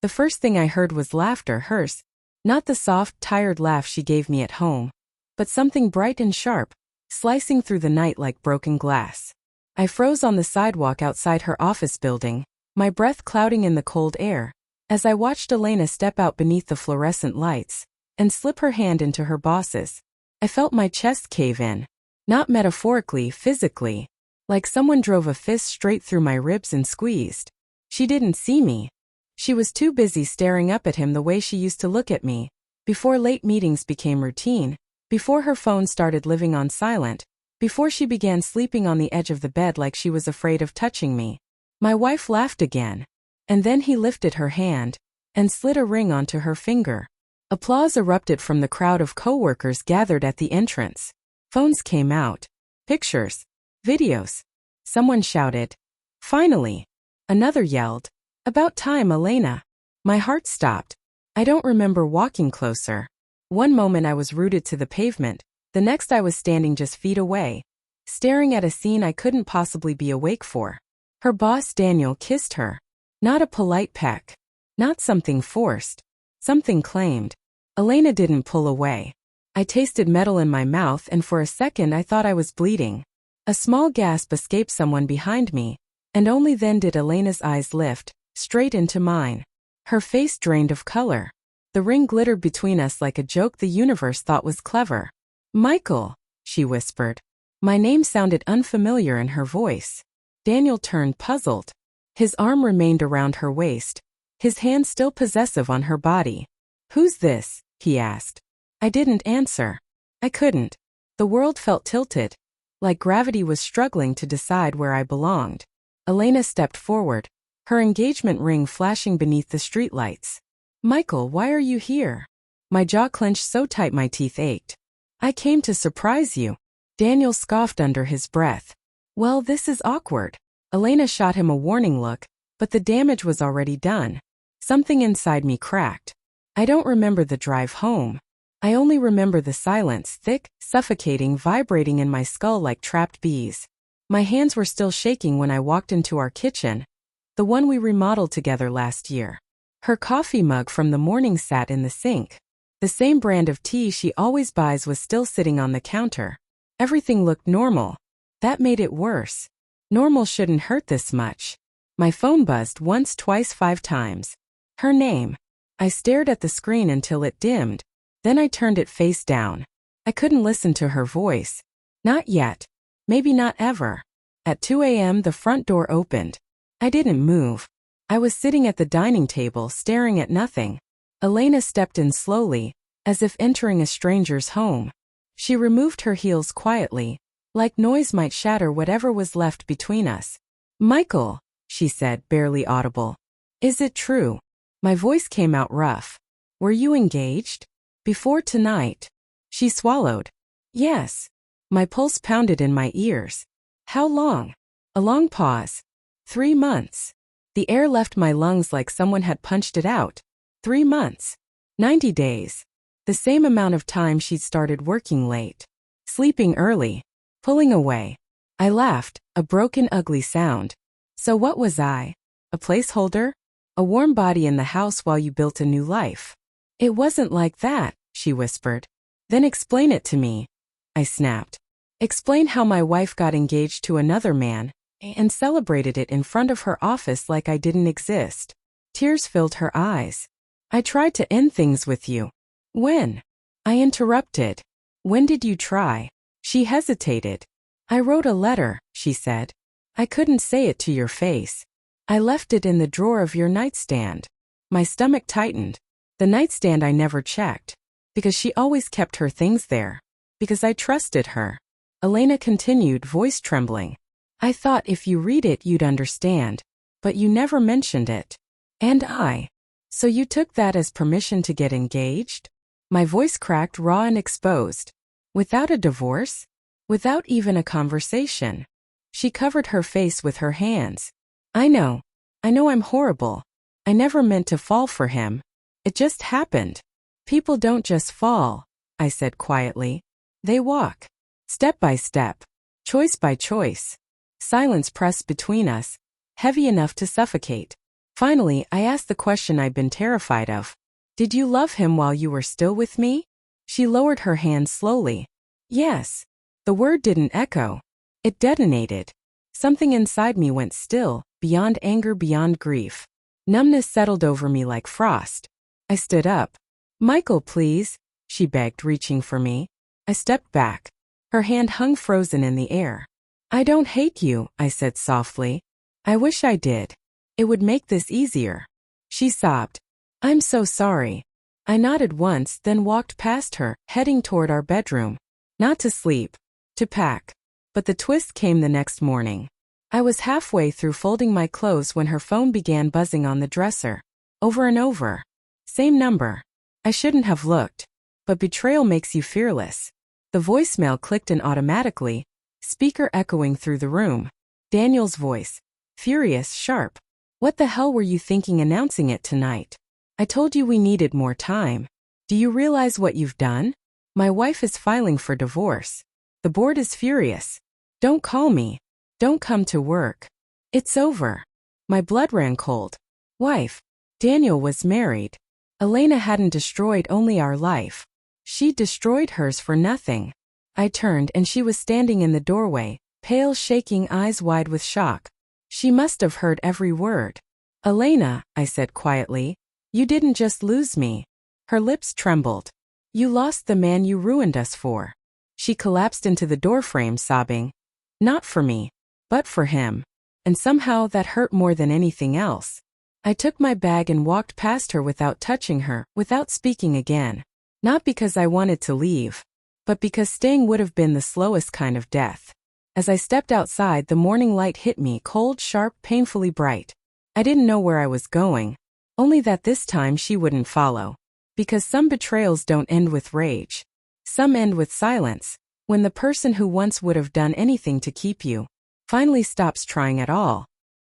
The first thing I heard was laughter, hers. Not the soft, tired laugh she gave me at home, but something bright and sharp, slicing through the night like broken glass. I froze on the sidewalk outside her office building, my breath clouding in the cold air, as I watched Elena step out beneath the fluorescent lights and slip her hand into her boss's. I felt my chest cave in. Not metaphorically, physically. Like someone drove a fist straight through my ribs and squeezed. She didn't see me. She was too busy staring up at him the way she used to look at me, before late meetings became routine, before her phone started living on silent, before she began sleeping on the edge of the bed like she was afraid of touching me. My wife laughed again. And then he lifted her hand and slid a ring onto her finger. Applause erupted from the crowd of coworkers gathered at the entrance. Phones came out. Pictures. Videos. Someone shouted, "Finally!" Another yelled, "About time, Elena." My heart stopped. I don't remember walking closer. One moment I was rooted to the pavement, the next I was standing just feet away, staring at a scene I couldn't possibly be awake for. Her boss Daniel kissed her. Not a polite peck. Not something forced. Something claimed. Elena didn't pull away. I tasted metal in my mouth and for a second I thought I was bleeding. A small gasp escaped someone behind me, and only then did Elena's eyes lift, straight into mine. Her face drained of color. The ring glittered between us like a joke the universe thought was clever. "Michael," she whispered. My name sounded unfamiliar in her voice. Daniel turned puzzled. His arm remained around her waist, his hand still possessive on her body. "Who's this?" he asked. I didn't answer. I couldn't. The world felt tilted, like gravity was struggling to decide where I belonged. Elena stepped forward, her engagement ring flashing beneath the streetlights. "Michael, why are you here?" My jaw clenched so tight my teeth ached. "I came to surprise you." Daniel scoffed under his breath. "Well, this is awkward." Elena shot him a warning look, but the damage was already done. Something inside me cracked. I don't remember the drive home. I only remember the silence, thick, suffocating, vibrating in my skull like trapped bees. My hands were still shaking when I walked into our kitchen, the one we remodeled together last year. Her coffee mug from the morning sat in the sink. The same brand of tea she always buys was still sitting on the counter. Everything looked normal. That made it worse. Normal shouldn't hurt this much. My phone buzzed once, twice, 5 times. Her name. I stared at the screen until it dimmed. Then I turned it face down. I couldn't listen to her voice. Not yet. Maybe not ever. At 2 a.m. the front door opened. I didn't move. I was sitting at the dining table staring at nothing. Elena stepped in slowly, as if entering a stranger's home. She removed her heels quietly, like noise might shatter whatever was left between us. "Michael," she said, barely audible. "Is it true?" My voice came out rough. "Were you engaged? Before tonight?" She swallowed. "Yes." My pulse pounded in my ears. "How long?" A long pause. 3 months. The air left my lungs like someone had punched it out. 3 months. 90 days. The same amount of time she'd started working late. Sleeping early. Pulling away. I laughed, a broken, ugly sound. So what was I? A placeholder? A warm body in the house while you built a new life? "It wasn't like that," she whispered. "Then explain it to me." I snapped. "Explain how my wife got engaged to another man and celebrated it in front of her office like I didn't exist." Tears filled her eyes. "I tried to end things with you." "When?" I interrupted. "When did you try?" She hesitated. "I wrote a letter," she said. "I couldn't say it to your face. I left it in the drawer of your nightstand." My stomach tightened. The nightstand I never checked. Because she always kept her things there. Because I trusted her. Elena continued, voice trembling. "I thought if you read it you'd understand. But you never mentioned it." "And I. So you took that as permission to get engaged?" My voice cracked, raw and exposed. "Without a divorce? Without even a conversation?" She covered her face with her hands. I know I'm horrible. I never meant to fall for him. It just happened." "People don't just fall," I said quietly. "They walk. Step by step. Choice by choice." Silence pressed between us, heavy enough to suffocate. Finally, I asked the question I'd been terrified of. Did you love him while you were still with me? She lowered her hand slowly. Yes. The word didn't echo. It detonated. Something inside me went still, beyond anger, beyond grief. Numbness settled over me like frost. I stood up. Michael, please, she begged, reaching for me. I stepped back. Her hand hung frozen in the air. I don't hate you, I said softly. I wish I did. It would make this easier. She sobbed. I'm so sorry. I nodded once, then walked past her, heading toward our bedroom. Not to sleep, to pack. But the twist came the next morning. I was halfway through folding my clothes when her phone began buzzing on the dresser. Over and over. Same number. I shouldn't have looked. But betrayal makes you fearless. The voicemail clicked in automatically, speaker echoing through the room. Daniel's voice. Furious, sharp. What the hell were you thinking announcing it tonight? I told you we needed more time. Do you realize what you've done? My wife is filing for divorce. The board is furious. Don't call me. Don't come to work. It's over. My blood ran cold. Wife. Daniel was married. Elena hadn't destroyed only our life. She'd destroyed hers for nothing. I turned and she was standing in the doorway, pale, shaking, eyes wide with shock. She must have heard every word. Elena, I said quietly, you didn't just lose me. Her lips trembled. You lost the man you ruined us for. She collapsed into the doorframe, sobbing. Not for me, but for him. And somehow that hurt more than anything else. I took my bag and walked past her without touching her, without speaking again. Not because I wanted to leave, but because staying would have been the slowest kind of death. As I stepped outside, the morning light hit me, cold, sharp, painfully bright. I didn't know where I was going, only that this time she wouldn't follow. Because some betrayals don't end with rage. Some end with silence, when the person who once would have done anything to keep you finally stops trying at all.